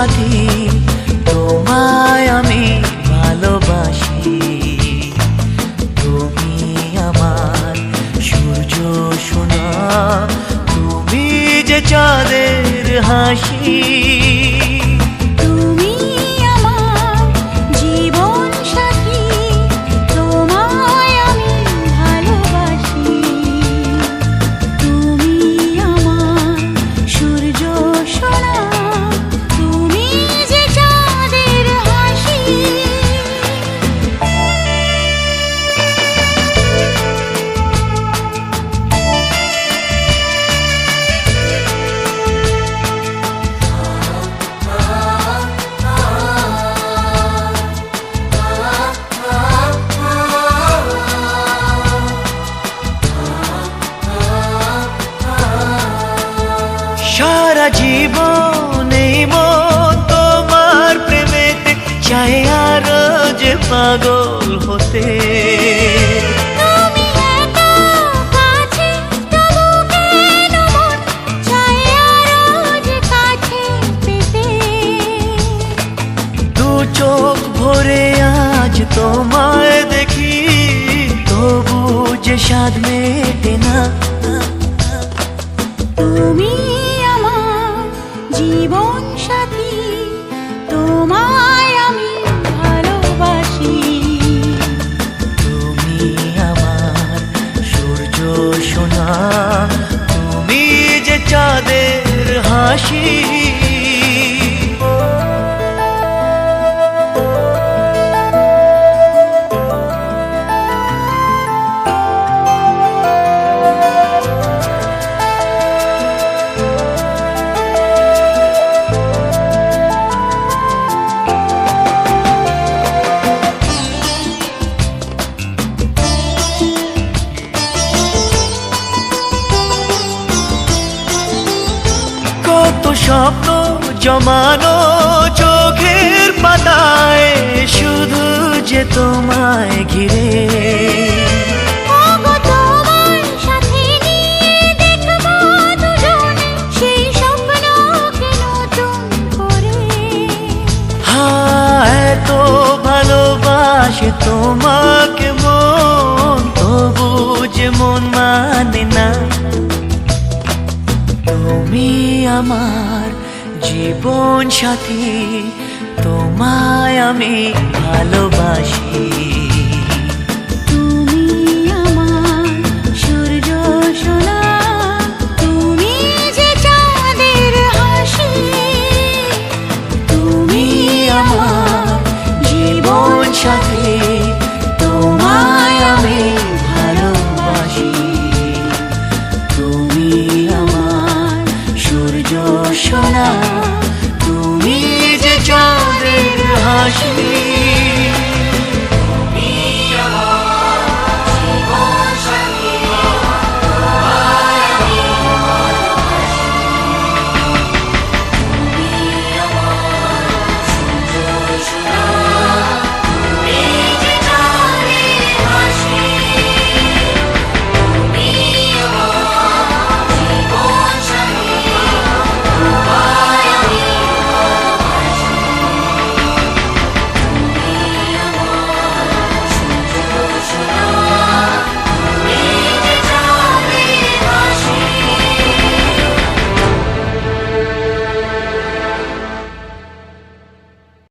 সাথী, তোমায় আমি ভালোবাসি। তুমি আমার সূর্য সোনা, তুমি যে চাঁদের হাসি। তুমি আমার জীবন সাথী, তোমায় আমি ভালোবাসি। তুমি আমার সূর্য সোনা, তুমি যে চাঁদের হাসি। সারা জীবন এই মন তোমার প্রেমেতে চাই আরো যে পাগল হতে। তুমি এত কাছে, তবু কেন মন চায় আরো যে কাছে পেতে। দু চোখ ভরে আজ তোমায় দেখি, তবু যে স্বাদ মেটে না। তুমি আমার জীবন সাথী, তোমায় আমি ভালোবাসি। তুমি আমার সূর্য সোনা, তুমি যে চাঁদের হাসি। কত স্বপ্ন জমানো চোখের পাতায়, শুধু যে তোমায় ঘিরে। ওগো তোমার সাথে নিয়ে দেখবো দুজনে সেই স্বপ্নকে নতুন করে। হায় এত ভালোবাসে তোমাকে মন, তবু যে মন মানে না। তুমি আমার জীবন সাথী, তোমায় আমি ভালোবাসি। তুমি আমার সূর্য সোনা, তুমি যে চাঁদের হাসি। তুমি আমার জীবন সাথী, তোমায় আমি ভালোবাসি। তুমি আমার সূর্য সোনা, তুমি যে চাঁদের হাসি।